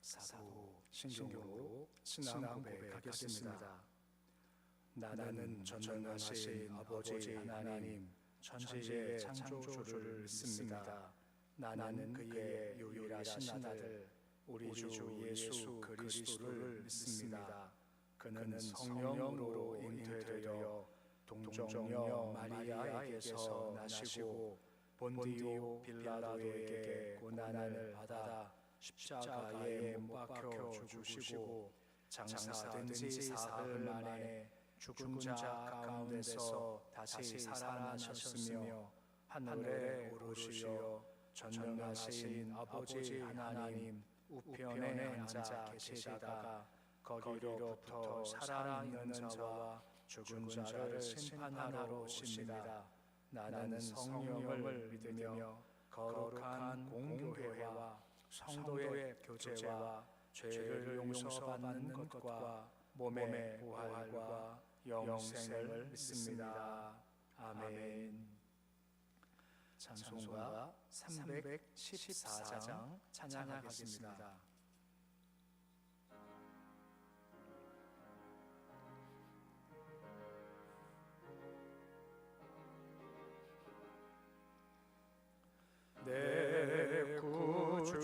사도 신경으로 신앙 고백하겠습니다. 나는 전능하신 아버지 하나님 천지의 창조주를 믿습니다. 나는 그의 유일하신 아들 우리 주 예수 그리스도를 믿습니다. 그는 성령으로 잉태되어 동정녀 마리아에게서 나시고 본디오 빌라도에게 고난을 받아 십자가에 못 박혀 죽으시고 장사된 지 사흘 만에 죽은 자 가운데서 다시 살아나셨으며 하늘에 오르시어 전능하신 아버지 하나님 우편에 앉아 계시다가 거기로부터 살아있는 자와 죽은 자를 심판하러 오십니다. 나는 성령을 믿으며 거룩한 공교회와 성도의 교제와 죄를 용서받는 것과 몸의 부활과 영생을 믿습니다. 아멘. 찬송가 314장 찬양하겠습니다. 내 구주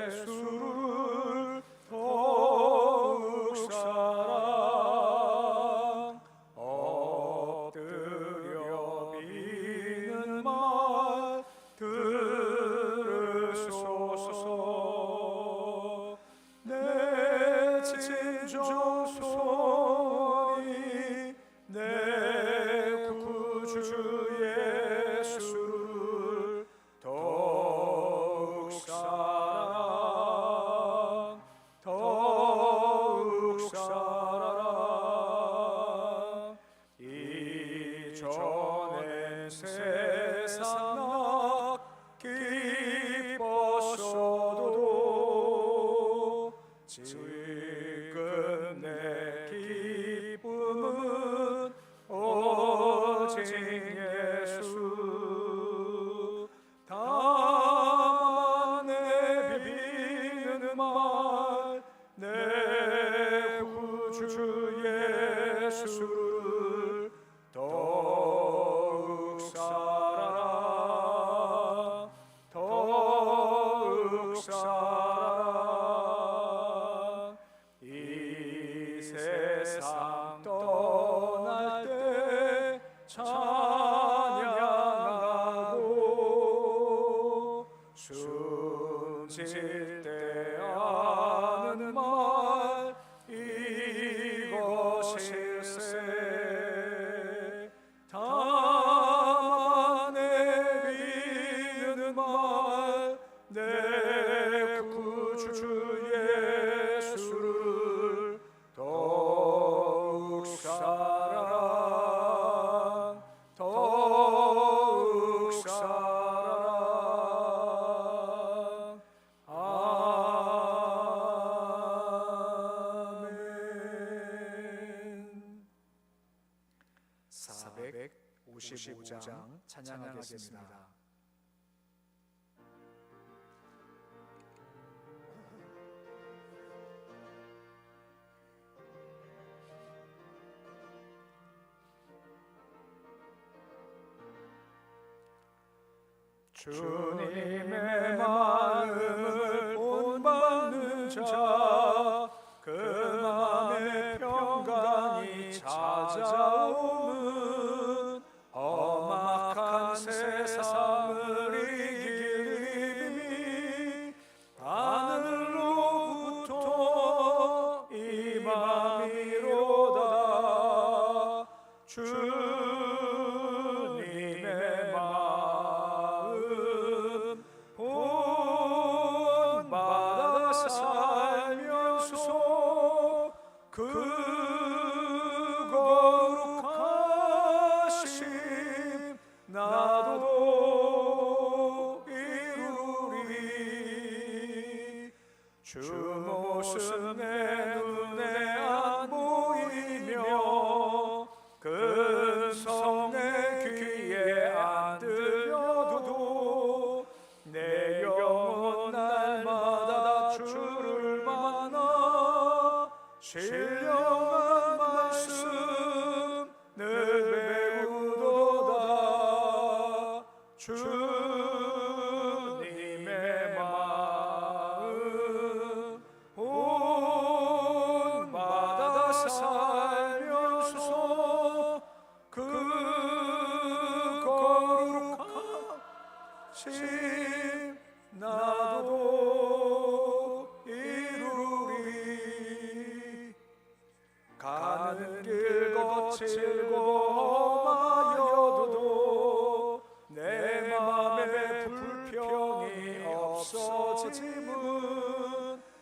예수를 더욱 사랑 엎드려 비는 말 들으소서. 내 진정 소리 내 구주 예수를 더욱 사랑 이전엔 세상 나 기뻤어도 지금 내 기쁨은 오직 예수. 다만 내 비비는 말 내 구주 예수를 더욱 사랑 이 세상 떠날 때 찬양하고 숨질 때 하는 말 이것일세. 다만 내비는 말 내 구주 예수를 더욱 사랑 아멘. 455장 찬양하겠습니다. 주님의 마음을 본받는 자 그 맘에 평강이 찾아오는 험악한 세상을 이길 힘이 하늘로부터 임함이로다. 주님의 마음 본받아 살면서 그 거룩하심 나도 이루리. 주 모습 내 눈에 안 보이며 근성 내 귀에 안 들려도 내 영혼 날마다 주 신령한 말씀 늘 배우도다. 주님의 마음 본받아 살면서 그 거룩하심 나도 이루리. 가는 길 거칠고 험하여도 내 맘에 불평이 없어짐은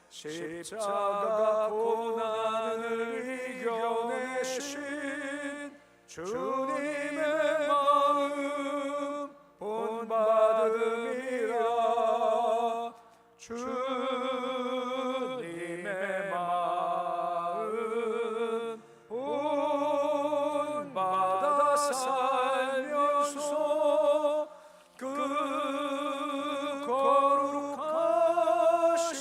십자가 고난을 이겨내신 주님의 마음 본받음이라. 주님의 마음 본받아 살면서 그 거룩하심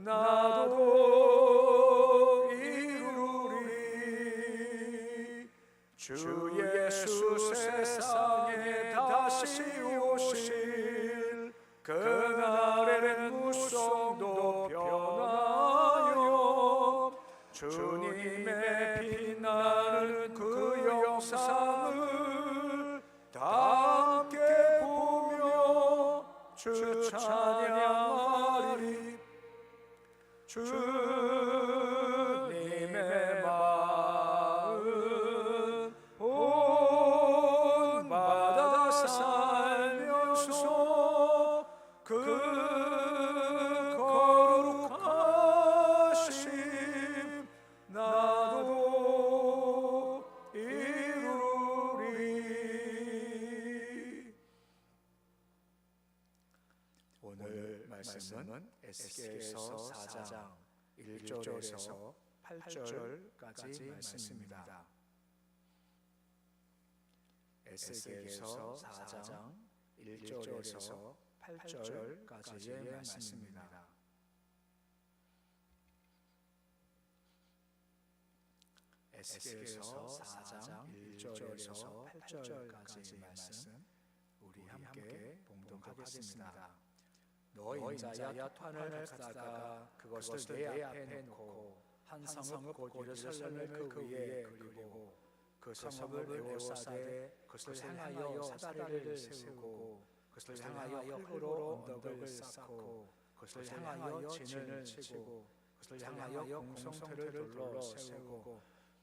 나도 이루리. 주 예수 세상에 다시 오실 그날에는 무성도 변하여 주님의 빛나는 그 영상을 다 함께 보며 주 찬양하리. 주님의 마음 본받아 살면서 그 거룩하심 나도 이루리. 오늘 말씀은 에스겔서 4장 1절에서 8절까지 말씀입니다. 에스겔서 4장 1절에서 8절까지의 말씀입니다. 에스겔서 4장 1절에서 8절까지의 말씀 우리 함께 봉독하겠습니다. 너 인자야 판을 가다가 그것을 내 앞에 놓고 한 성읍 곧 예루살렘을 그 위에 그리고 그 성읍을 에워싸되 그것을 향하여 사다리를 세우고 그것을 향하여 흙으로 언덕을 쌓고 그것을 향하여 진을 치고 그것을 향하여 공성틀을 둘러 세우고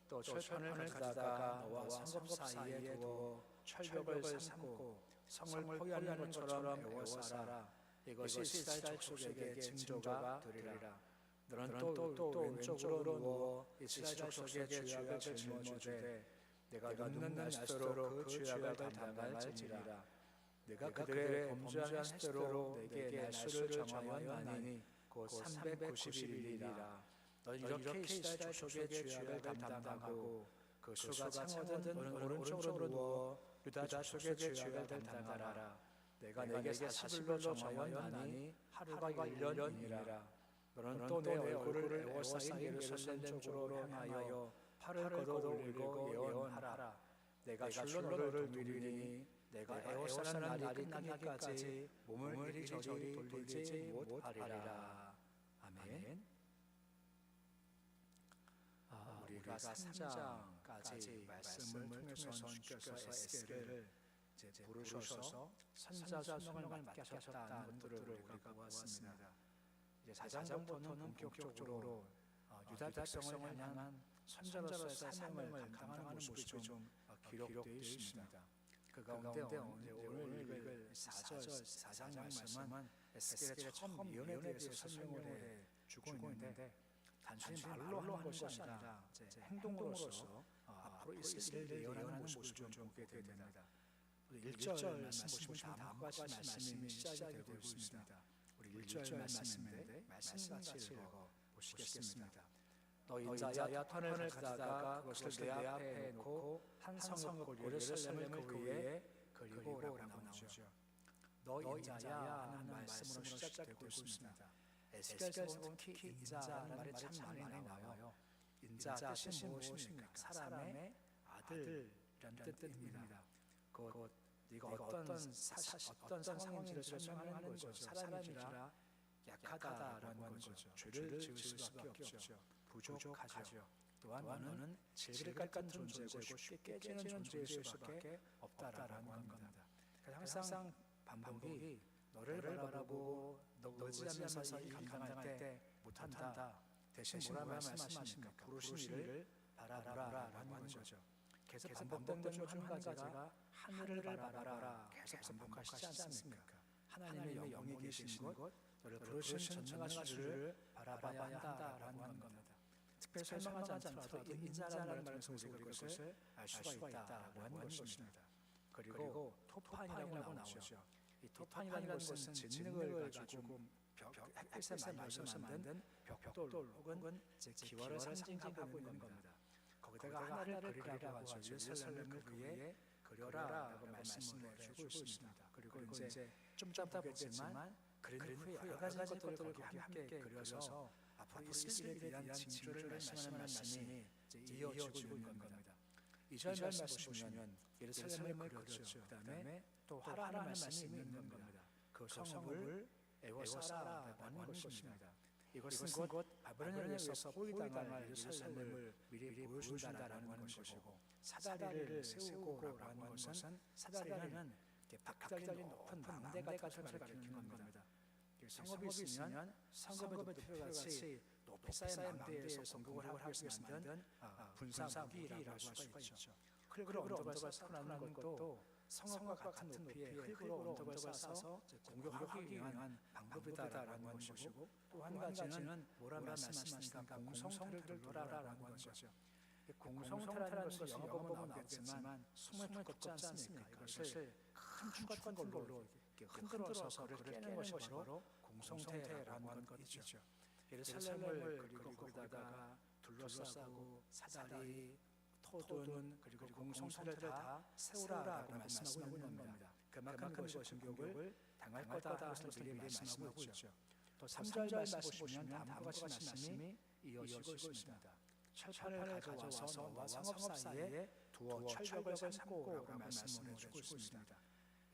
또 철판을 가다가 너와 성읍 사이에 두어 철벽을 삼고 성을 포위하는 것처럼 에워싸라. 이것이 이스라엘 족속에게 징조가 되리라. 너는 또 왼쪽으로 누워 이스라엘 족속의 죄악을 짊어지되 내가 눕는 날수록 그 죄악을 담당할지니라. 내가 그들의 범죄한 횟수로 내게 날수를 정하였나니 곧 390일이라. 넌 이렇게 이스라엘 족속의 죄악을 담당하고 그 수가 창어든 오른쪽으로 누워 유다 족속의 죄악을 담당하라. 내가 내게 40일로 정하였나니 하루가 1년이니라. 너는 또 내 얼굴을 에워싸인 예루살렘 쪽으로 향하여 팔을 걷어 올리고 예언하라. 내가 줄로 너를 두리니 내가 에워싸는 날이 끝나기까지 몸을 이리저리 돌리지 못하리라. 아멘. 우리가 3장까지 말씀을 통해서 주께서 에스겔을 부르셔서 선자 소명을 맡기셨다는 것들을 우리가 보았습니다. 이제 4장부터는 본격적으로 유다 백성을 향한 선자로서의 사명을 감당하는 모습이 좀 기록되어 있습니다. 그 가운데 오늘 읽을 4장 말씀은 에스겔의 처음 예언에 대해서 설명을 해주고 있는데 단순히 말로 하는 것이 아니라 행동으로서 앞으로 있을 일을 예언하는 모습을 좀 보게 됩니다. 1절 말씀 보시면 다음과 같이 말씀이 시작이 되고 있습니다. 우리 1절 말씀인데 말씀같이 읽어 보시겠습니다. 너 인자야 판을 가다가 그것을 내 앞에 놓고 한 성읍 곧 예루살렘을 그 위에 그리고 라고 나오죠. 너 인자야 하는 말씀으로 시작되고 있습니다. 에스겔에서 보면 특히 인자라는 말이 참 많이 나와요. 인자 뜻이 무엇입니까? 사람의 아들이라는 뜻입니다. 네가 어떤 상황인지를 설명하는 거죠. 사람이라 약하다라는 거죠. 죄를 지을 수밖에 없죠. 부족하죠. 또한 너는 질길 같은 존재고 쉽게 깨지는 존재일 수밖에 없다라는 겁니다. 항상 반복이 너를 바라보고 너지하면서 일 감당할 때 못한다. 대신 뭐라 말씀하십니까? 부르신 이를 바라라라는 거죠. 계속 반복되는 중 한 가지가 하늘을 바라봐라 계속 반복하시지 않습니까? 하나님의 영이 계신 곳, 너를 부르신 전능하신 주를 바라봐야 한다라는 겁니다. 특별히 설명하지 않더라도 인자라는 말을 통해서 우리가 그것을 알 수가 있다라고 하는 것입니다. 그리고 토판이라고 나오죠. 이 토판이라는 것은 진흙을 가지고 햇빛에 말려서 만든 벽돌 혹은 기와를 상징하고 있는 겁니다. 거기다가 하나를 그리라고 하죠. 예루살렘을 그 위에 그려라라고 말씀을 해주고 있습니다. 그리고 이제 좀 이따 보겠지만 그린 후에 여러 가지 것들을 거기 함께 그려서 앞으로 있을 일에 대한 징조를 말씀하는 말씀이 이어지고 있는 겁니다. 2절 말씀 보시면 예루살렘을 그렸죠. 그 다음에 또 하라는 말씀이 있는 겁니다. 그 성읍을 애워싸라라고 하는 것입니다. 이것은 곧 바벨론에서 포위당할 예루살렘을 미리 보여준다라는 것이고, 사다리를 세우고라고 하는 것은 사다리는 바퀴 달린 높은 망대 같은 것을 가리키는 겁니다. 성읍이 있으면 성읍의 표같이 높이 쌓인 망대에서 공격을 하기 위해서 만든 분사 무기라고 할 수가 있죠. 흙으로 언덕을 쌓아놓는 것도 성읍과 같은 높이에 흙으로 언덕을 쌓아서 공격하기 위한 방법이다라는 것이고, 또 한 가지는 뭐라 말씀하시니까 공성터를 돌아라라는 거죠. 공성터라는 것을 영어 보면 나오겠지만 숨을 걷지 않습니까? 이것을 큰 축 같은 걸로 흔들어서 그를 깨는 것이 바로 공성태라고 하는 것이죠. 예루살렘을 그리고 거기다가 둘러싸고 사다리, 토돈 그리고 공성터를 다 세우라라고 말씀하고 있는 겁니다. 그만큼 그것이 공격을 당할 거다 것을 미리 말씀하고 있죠. 또 3절 말씀 보시면 다음과 같이 말씀이 이어지고 있습니다. 철판을 가져와서 너와 성읍 사이에 두어 철벽을 삼고라고 말씀을 해주고 있습니다.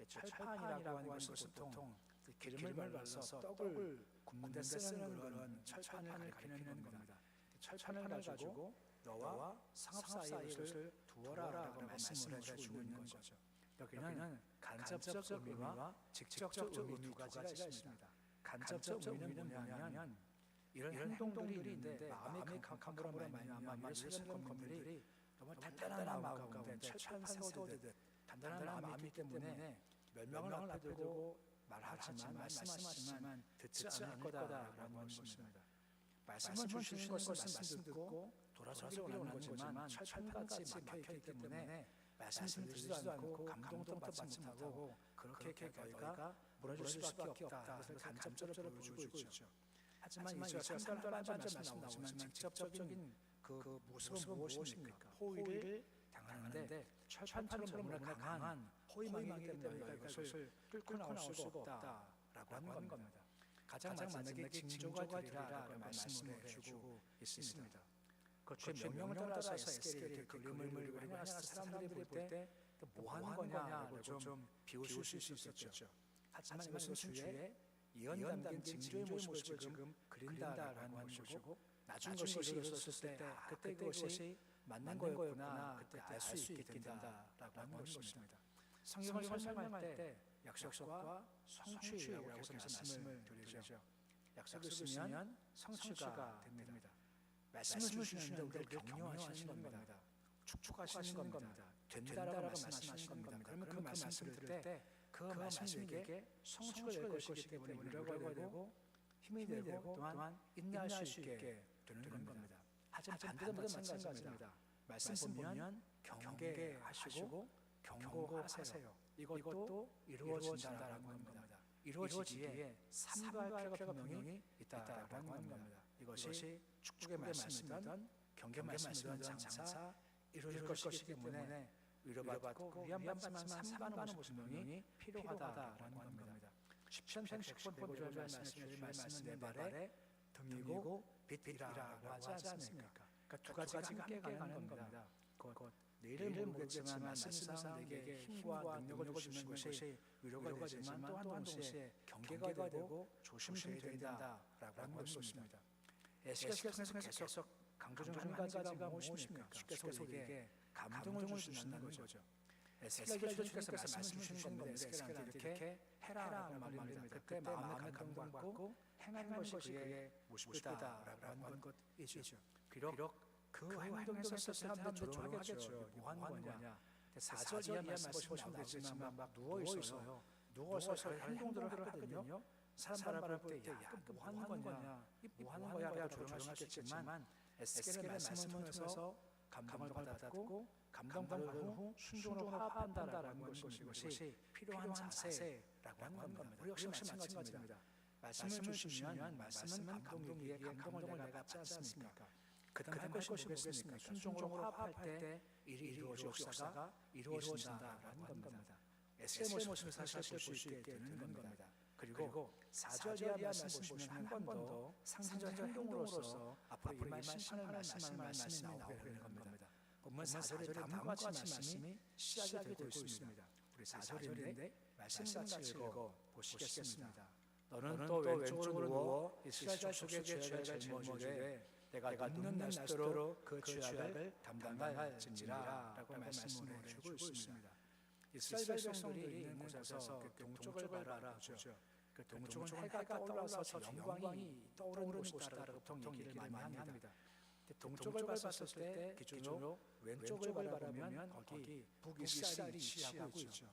철판이라고 하는 것은 보통 기름을 발라서 떡을 굽는 데 쓰는 그런 철판을 가리키는 겁니다. 철판을 가지고 너와 성읍 사이에 것을 두어라라고 말씀을 해주고 있는 거죠. 여기는 간접적 의미와 직접적 의미 두 가지가 있습니다. 간접적 의미는 뭐냐면 이런 행동들이 있는데 마음이 강함으로 말미암아 예루살렘 건물들이 너무 단단한 마음 가운데 철판 세워두듯 단단한 마음이 있기 때문에 멸망을 앞에 두고 말씀하지만 듣지 않을 거다라는 것입니다. 말씀을 주시는 것은 말씀 듣고 돌아서기를 원하는 거지만 철판같이 막혀있기 때문에 말씀 들리지도 않고 감동도 받지 못하고 그렇게 교회가 무너질 수밖에 없다. 그것을 간접적으로 보여주고 있죠. 하지만 이제 3절 말씀 나오지만 직접적인 그 모습은 무엇입니까? 포위를 당하는데 철판처럼 너무나 강한 포위망이기 때문에 이것을 뚫고 나올 수가 없다라고 하는 겁니다. 가장 마지막에 징조가 되리라라고 말씀을 해주고 있습니다. 그 명령을 따라서 에스겔이 그림을 그리고 행하는 사람들이 볼 때 뭐 하는 거냐라고 좀 비웃을 수 있었죠. 하지만 이것은 주의 예언 담긴 징조의 모습을 지금 그린다라는 것이고, 나중 것이 이루어졌을 때 그때 그것이 맞는 거였구나, 그때 알 수 있게 된다라고 하는 것입니다. 성경을 설명할 때 약속과 성취라고 해서 말씀을 드리죠. 약속을 쓰면 성취가 됩니다. 말씀을 주시는데 우리를 격려하시는 겁니다. 축복하시는 겁니다. 된다라고 말씀하시는 겁니다. 그러면 그 말씀을 들을 때 그 말씀에게 성취가 될 것이기 때문에 위로가 되고 힘이 되고 또한 인내할 수 있게 되는 겁니다. 하지만 반대도 마찬가지입니다. 말씀 보면 경계하시고 경고하세요. 이것도 이루어진다라는 겁니다. 이루어지기에 삼가할 필요가 분명히 있다라고 하는 겁니다. 이것이 축복의 말씀이든 경계 말씀이든 장차 이루어질 것이기 때문에 위로받고 위안받지만 삼가하는 모습이 필요하다라는 겁니다. 시편 119편 105절 말씀은 내 발에 등이고 빛이라고 하지 않습니까? 그러니까 두 가지가 함께 가는 겁니다. 곧 내일을 모르겠지만 말씀상 내게 힘과 능력을 주시는 것이 위로가 되지만 또한 동시에 경계가 되고 조심해야 된다라고 하는 것입니다. 에스겔서를 통해서 계속 강조 중 한 가지가 무엇입니까? 주께서 우리에게 감동을 주신다는 거죠. 에스겔에게 주께서 말씀을 주시는 겁니다. 에스겔한테 이렇게 해라라고 말합니다. 그때 마음을 감동받고 행하는 것이 그의 모습이다라고 하는 것이죠. 비록 그 행동에서 사람들이 조용하겠죠. 뭐 하는 거냐. 4절 이하 말씀 보시면 되지만 막 누워있어요. 누워서 행동들을 하거든요. 사람 바라볼 때 야, 뭐 하는 거냐. 뭐 하는 거야. 내가 조용하시겠지만 에스겔의 말씀을 통해서 감동을 받았고 감동받은 후 순종으로 화합한다라는 것이 필요한 자세라고 하는 겁니다. 우리 역시 마찬가지입니다. 말씀을 주시면 말씀은 감동이기에 감동을 내가 받지 않습니까? 그 다음 할 것이 무엇입니까? 순종으로 화합할 때 일이 이루어지옵사가 이루어진다라는 겁니다. 에스겔 모습을 사실 볼 수 있게 되는 겁니다. 그리고 4절 이하 말씀 보시면 한 번 더 상징적 행동으로서 앞으로 임할 심판을 말씀할 말씀이 나오게 되는 겁니다. 본문 4절에 다음과 같이 말씀이 시작이 되고 있습니다. 우리 4절인데 말씀같이 읽어 보시겠습니다. 너는 또 왼쪽으로 누워 이스라엘 족속의 죄를 짊어지되 내가 눕는 날씨도록 그 죄악을 담당할지니라 라고 말씀을 해주고 있습니다. 이스라엘 백성들이 있는 곳에서 그 동쪽을 바라보죠. 그 동쪽은 해가 떠올라서 영광이 떠오르는 곳이다라고 보통 얘기를 많이 합니다. 동쪽을 봤을 때 기준으로 왼쪽을 바라보면 거기 북이스라엘이 위치하고 있죠.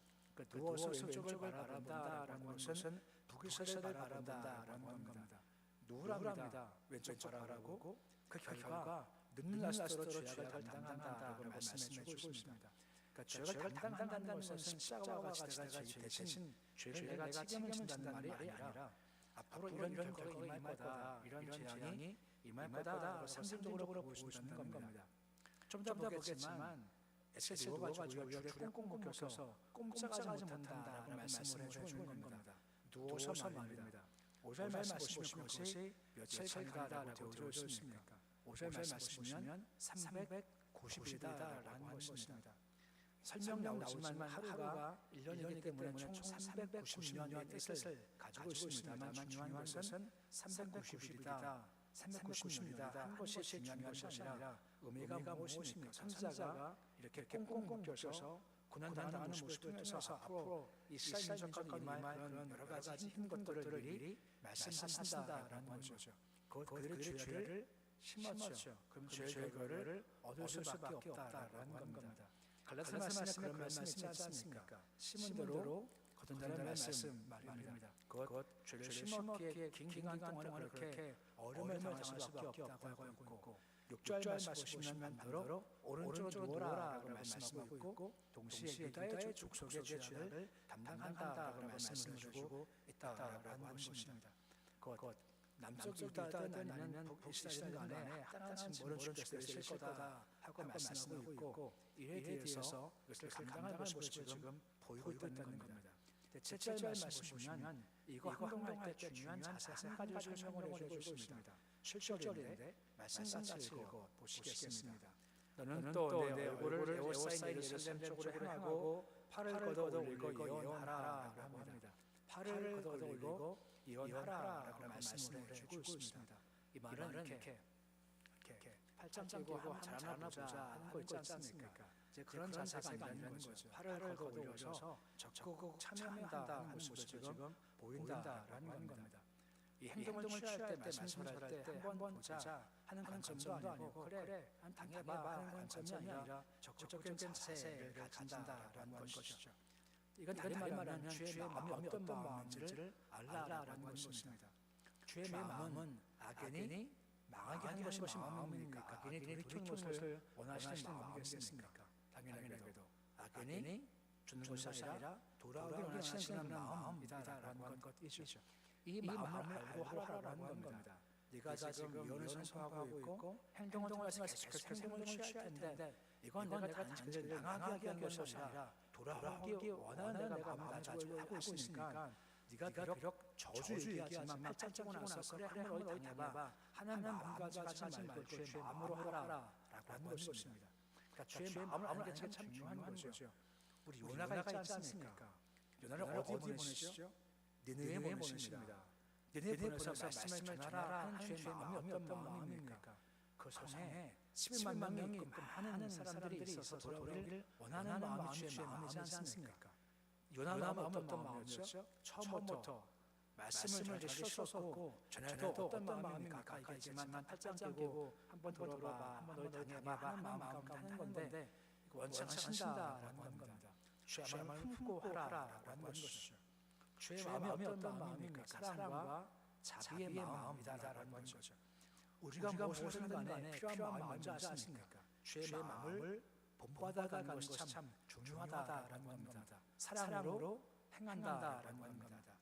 누워서 왼쪽을 바라본다라는 것은 북이스라엘을 바라본다라는 겁니다. 누구랍니다. 왼쪽 바라보고 그 결과 늙는 날씨도록 죄악을 담당한다라고 말씀해 주고 있습니다. 그러니까 죄악을 담당한다는 것은 십자가와 같이 내가 죄 대신 죄를 내가 책임진다는 말이 아니라 앞으로 이런 결과가 임할 거다, 이런 재앙이 임할 거다라고 상징적으로 보여준다는 겁니다. 좀 더 보겠지만 에스겔이 누워가지고 우리가 줄에 꽁꽁 묶여서 꼼짝하지 못한다라고 말씀을 해주고 있는 겁니다. 누워서 말입니다. 5절 말씀 보시면 그것이 며칠 간다라고 되어져 있습니까? 5절 말씀 보시면 390일이다라고 하는 것입니다. 설명 나오지만 하루가 1년이기 때문에 총 390년의 뜻을 가지고 있습니다만 중요한 것은 390일이다, 390년이다 한 것이 중요한 것이 아니라 의미가 무엇입니까? 선지자가 이렇게 꽁꽁 묶여서 고난당하는 모습을 통해서 앞으로 이스라엘 민족과 임할 그런 여러 가지 힘든 것들을 미리 말씀하신다라는 거죠. 그들의 죄를 심었죠. 그럼 죄의 결과를 얻을 수밖에 없다라는 겁니다. 갈라디아 말씀에 그런 말씀이 있지 않습니까? 심은 대로 거둔다는 말씀 말입니다. 곧 죄를 심었기에 긴 기간 동안 그렇게 어려움을 당할 수밖에 없다고 하고 있고 6절 말씀 보시면 반대로 오른쪽으로 누워라라고 말씀하고 있고 동시에 유다의 족속의 죄를 담당한다라고 말씀을 해주고 있다라고 하는 것입니다. 곧 남쪽 유다든 아니면 북이스라엘 간에 하나같이 모른 주께서 있을 거다 하고 말씀하고 있고 이에 대해서 이것을 감당할 모습을 지금 보이고 있다는 겁니다. 7절 말씀 보시면 이거 행동할 때 중요한 자세 한 가지를 설명을 해주고 있습니다. 7절인데 말씀같이 읽어 보시겠습니다. 너는 또 내 얼굴을 에워싸인 예루살렘 쪽으로 향하고 팔을 걷어 올리고 예언하라라고 합니다. 팔을 걷어 올리고 예언하라라고 말씀을 해주고 있습니다. 이 말은 이렇게 팔짱 끼고 잘하나 보자 하는 거 있지 않습니까? 이제 그런 자세가 아니라는 거죠. 팔을 걷어 올려서 적극 참여한다는 모습을 지금 보인다라는 겁니다. 이 행동을 취할 때 말씀을 할 때 한번 보자 하는 관점도 아니고 그래 한 당해봐 하는 관점이 아니라 적극적인 자세를 가진다라는 것이죠. 이건 다른 말하면 주의 마음이 어떤 마음인지를 알라라는 것입니다. 주의 마음은 악인이 망하게 하는 것이 마음입니까? 악인이 돌이키는 것을 원하시는 마음이겠습니까? 당연하게도 악인이 죽는 것이 아니라 돌아오기 원하시는 그런 마음이다라는 것이죠. 이 마음을 알고 하라라는 겁니다. 네가 지금 예언을 선포하고 있고 행동을 통해서 계속해서 행동을 취할 텐데 이건 내가 단지 망하게 한 것이 아니라 돌아오기 원하는 내가 마음을 가지고 하고 있으니까 네가 비록 저주 얘기하지만 팔짱 끼고 나서 그래 한번 어디 다녀봐 하는 마음가짐 하지 말고 주의 마음으로 하라 라고 하는 것입니다. 그러니까 주의 마음을 아는 게 참 중요한 거죠. 우리 요나가 있지 않습니까? 요나를 어디 보내시죠? 니느웨에 보내십니다. 니느웨에 보내서 말씀을 전하라 하는 주의 마음이 어떤 마음입니까? 그 성에 11만 명이 하는 사람들이 있어서 돌아오기를 원하는 마음이 주의 마음이지 않습니까? 요나의 마음은 어떤 마음이었죠? 처음부터 말씀을 전하기 싫었고 전해도 어떤 마음입니까? 얘기했지만 팔짱 끼고 한번 들어봐, 한번 다녀봐 하는 마음 가운데 하는 건데 원치 않으신다라고 하는 겁니다. 주의 마음을 품고 하라라고 하는 것이죠. 주의 마음이 어떤 마음입니까? 사랑과 자비의 마음이다라는 거죠. 우리가 무엇을 하든 간에 필요한 마음이 뭔지 아십니까? 주의 마음을 본받아가는 것이 참 중요하다라는 겁니다. 사랑으로 행한다라는 겁니다.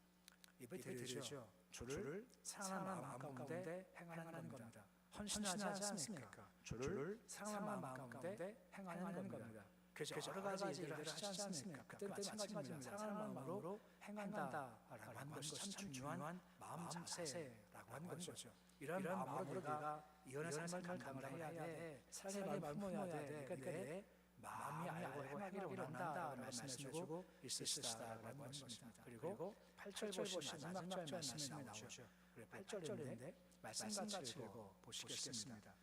예배 드리죠. 주를 사랑하는 마음 가운데 행하는 겁니다. 헌신하지 않습니까? 주를 사랑하는 마음 가운데 행하는 겁니다. 그래서 여러 가지 일을 하지 않습니까? 그때 마찬가지입니다. 사랑하는 마음으로 행한다라고 하는 것이 참 중요한 마음 자세라고 하는 거죠. 이런 마음으로 내가 이혼의 삶을 감당해야 돼. 사랑의 마음을 품어야 돼. 그러니까 내 마음이 알고 행하기를 원한다라고 말씀해주고 있으시다라고 하는 것입니다. 그리고 8절 보시면 마지막 절 말씀이 나오죠. 8절인데 말씀같이 읽어 보시겠습니다.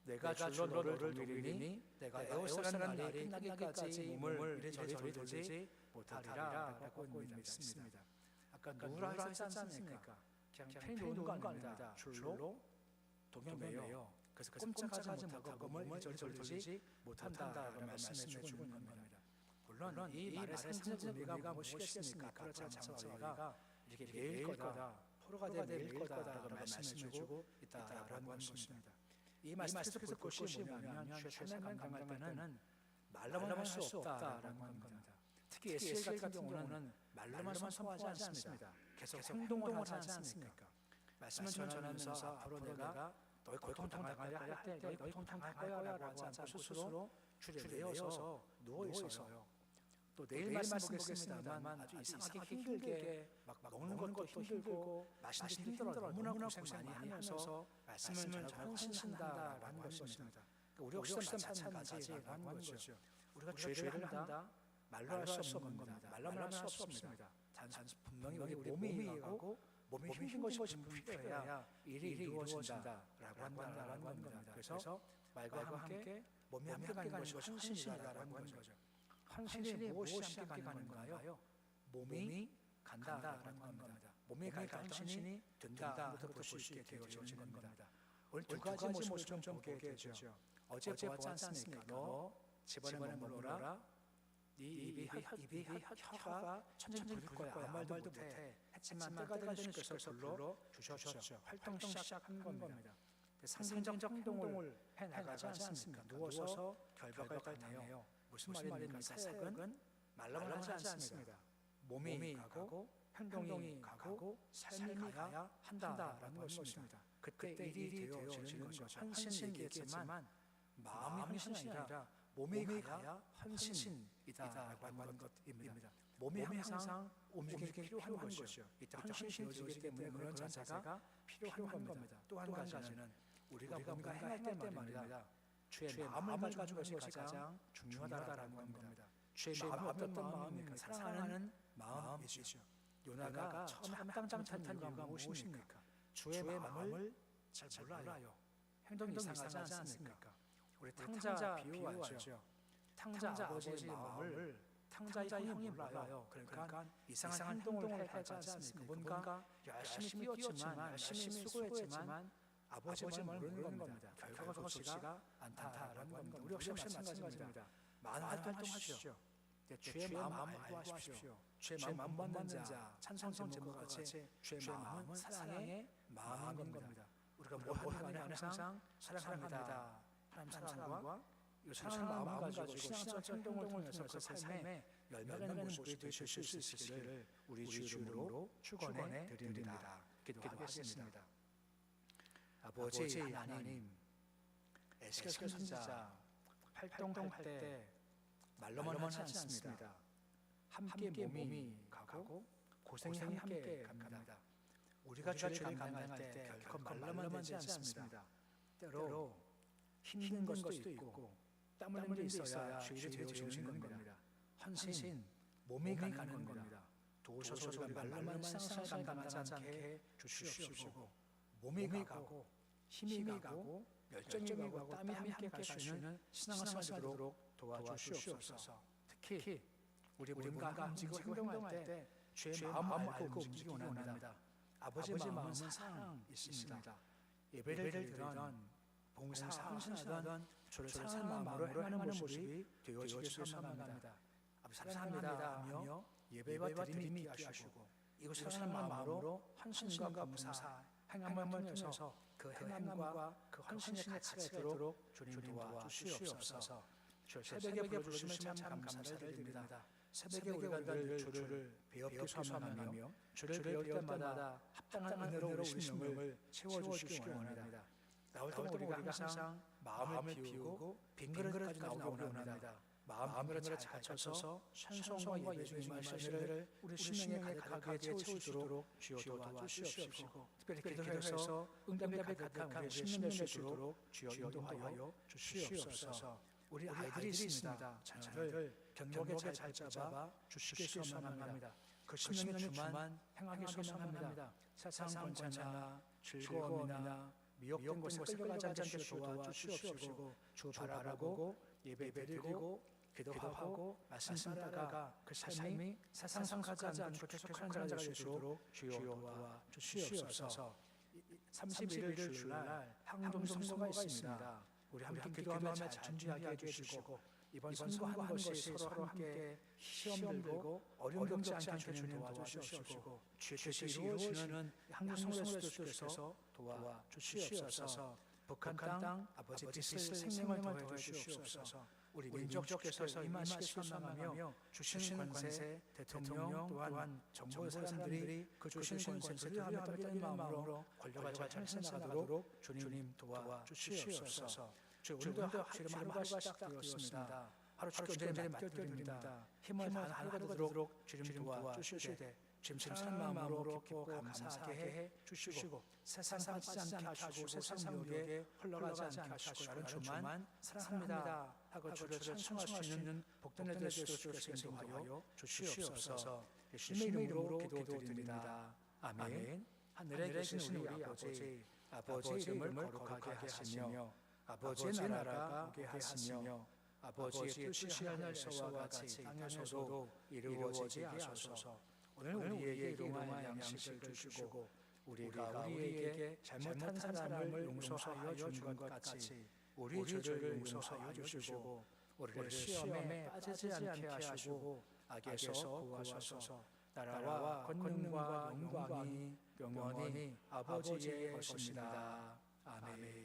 내가 줄로 너를 돌리리니 내가 에오스라는 날이 끝나기까지 몸을 이리저리 돌리지 못하리라 라고 믿습니다. 아까 누구라 했지 않습니까? 그냥 편히 노는 거 아닙니다. 줄로 동여매요. 그래서 꼼짝하지 못하고 몸을 이리저리 돌리지 못한다라고 말씀해 주고 있는 겁니다. 물론 이 말의 상징 의미가 무엇이겠습니까? 그렇지 않아서 저희가 이렇게 매일 거다, 포로가 매일 거다라고 말씀해 주고 있다라고 하는 것입니다. 이 말씀에서 볼 것이 뭐냐면 최선을 감당할 때는 말로만 할 수 없다라는 겁니다. 특히 에스겔 같은 경우는 말로만 선포하지 않습니다. 계속 행동을 하지 않습니까? 말씀을 전하면서 앞으로 내가 너희 고통당할 거야 할 때 너희 고통당할 거야 라고 하지 않고 스스로 줄에 내어서 누워있어요. 또 내일 말씀 보겠습니다만 아주 이상하게 힘들게 막 먹는 것도 힘들고 마시는 것도 힘들어 너무나 고생 많이 하면서 말씀을 전하고 헌신한다라고 하는 것입니다. 우리 역시 마찬가지라고 하는 거죠. 우리가 죄를 한다 말로 할 수 없는 겁니다. 말로만 할 수 없습니다. 분명히 우리 몸이 가고 몸이 힘든 것이 필요해야 일이 이루어진다라고 한다라는 겁니다. 그래서 말과 함께 몸이 함께 가는 것이 헌신이라고 하는 거죠. 헌신이 무엇이 함께 가는 건가요? 몸이 간다라는 겁니다. 몸이 갈때 헌신이 된다부터 볼 수 있게 되어지는 겁니다. 오늘 두 가지 모습을 좀 보게 되죠. 어제 보았지 않습니까? 너 집안에 머물러라. 네 입이 혀가 천천히 부릴 거야. 아무 말도 못해. 했지만 때가 되는 주께서 불러 주셨죠. 활동 시작한 겁니다. 상징적 행동을 해나가지 않습니까? 누워서 결박을 당해요. 무슨 말입니까? 사역은 말로만 하지 않습니다. 몸이 가고 행동이 가고 삶이 가야 한다라는 것입니다. 그때 일이 되어지는 거죠. 헌신 얘기했지만 마음이 헌신이 아니라 몸이 가야 헌신이다라고 하는 것입니다. 몸이 항상 움직임이 필요한 것이죠. 이때 헌신이 되어지기 때문에 그런 자세가 필요한 겁니다. 또 한 가지는 우리가 뭔가 행할 때 말입니다. 주의 마음을 가지고 것이 가장 중요하다라는 겁니다. 주의 마음이 어떤 마음입니까? 사랑하는 마음이죠. 요나가 처음 합당장 탄 이유가 무엇입니까? 주의 마음을 잘 몰라요. 행동이 이상하지 않습니까? 우리 탕자 비유하죠. 탕자 아버지의 마음을 탕자의 형이 몰라요. 그러니까 이상한 행동을 하지 않습니까? 뭔가 열심히 뛰었지만 열심히 수고했지만 아버지의 마음을 모르는 겁니다. 결과가 좋지가 않다라는 겁니다. 우리 역시 마찬가지입니다. 많은 활동하시죠. 주의 마음 알고 하십시오. 주의 마음 못 받는 자 찬송 제목과 같이 주의 마음은 사랑의 마음인 겁니다. 우리가 뭘 하는 간에 항상 사랑합니다. 하나님 사랑과 사랑하는 마음 가지고 신앙적 행동을 통해서 그 삶에 열매맺는 모습이 되실 수 있으시기를 우리 주 이름으로 축원해 드립니다. 기도하겠습니다. 아버지 하나님, 에스겔 선지자 활동할 때 말로만 하지 않습니다. 함께 몸이 가고 고생이 함께 갑니다. 우리가 죄를 감당할 때 결코 말로만 되지 않습니다. 때로 힘든 것도 있고 땀 흘리는 게 있어야 죄를 되어주는 겁니다. 헌신, 몸이 가는 겁니다. 도우셔서 우리가 말로만 세상을 감당하지 않게 주시옵시고 몸이 가고 힘이 가고 열정이 가고 땀이 함께 갈 수 있는 신앙생활 되도록 도와주시옵소서. 특히 우리 뭔가 움직이고 행동할 때 죄의 마음 알고 움직이기 원합니다. 아버지의 마음은 사랑 있습니다. 예배를 드리던 봉사, 헌신하던 주를 사랑하는 마음으로 행하는 모습이 되어지기를 소망합니다. 아버지 사랑합니다 하며 예배와 드림이 있게 하시고 이곳을 사랑하는 마음으로 헌신과 봉사, 행함을 통해서 그 행함과 그 헌신의 가치가 있도록 주님 도와주시옵소서. 새벽에 불러주시면 참 감사를 드립니다. 새벽에 우리가 늘 주를 배웁게 소망하며 주를 배울 때마다 합당한 은혜로 우리 심령을 채워주시기 원합니다. 나올 때 우리가 항상 마음을 비우고 빈 그릇까지 나오기 원합니다. 마음 그릇을 잘 쳐서 찬송과 예배 중의 말씀을 우리 심령에 가득하게 채우시도록 주여 도와주시옵시고 특별히 기도해서 응답에 가득한 우리 심령 될 수 있도록 주여 인도하여 주시옵소서. 우리 아이들이 있습니다. 자녀를 견고하게 잘 잡아 주시길 소망합니다. 그 심령의 주만 행하기 소망합니다. 세상 권세나 즐거움이나 미혹된 곳에 끌려가지 않게 도와주시옵시고 주 바라보고 예배드리고 기도하고 말씀 따라가 그 삶이 세상 가지 않고 계속하는 자가 될 수 있도록 주여 도와주시옵소서. 31일 주일날 항동 선거가 있습니다. 우리 함께 기도하며 잘 준비하게 해주시고 이번 선거하는 것이 서로 함께 시험 들고 어려움 겪지 않게 주님 도와주시옵시고 주의 뜻이 이루어지는 항동 선거에서 도와주시옵소서. 북한 땅 아버지 뜻을 생명을 더해주시옵소서. 우리 민족주께서 임하시길 소망하며 주시는 권세, 대통령 또한 정부의 사람들이 그 주시는 권세를 하며 떨리는 마음으로 권력을 잘 찬송하도록 주님 도와주시옵소서. 오늘도 하루가 시작되었습니다. 하루 주님께 맡겨드립니다. 힘을 다하는 하루가 되도록 주님 도와주시되 주님 사랑하는 마음으로 기쁘고 감사하게 해 주시고 세상 빠지지 않게 하시고 세상 미혹에 흘러가지 않게 하시고 나는 주만 사랑합니다 하고 주를 찬송할 수 있는 복된 날 될 수 있도록 인도하여 주시옵소서. 주님의 이름으로 기도드립니다. 아멘. 하늘에 계신 우리 아버지의 이름을 거룩하게 하시며 아버지의 나라가 오게 하시며 아버지의 뜻이 하늘에서와 같이 땅에서도 이루어지게 하소서. 오늘 우리에게 일용할 양식을 주시고 우리가 우리에게 잘못한 사람을 용서하여 준 것 같이 우리 죄를 용서하여 주시고 우리를 시험에 빠지지 않게 하시고 악에서 구하소서. 나라와 권능과 영광이 영원히 아버지의 것입니다. 아멘.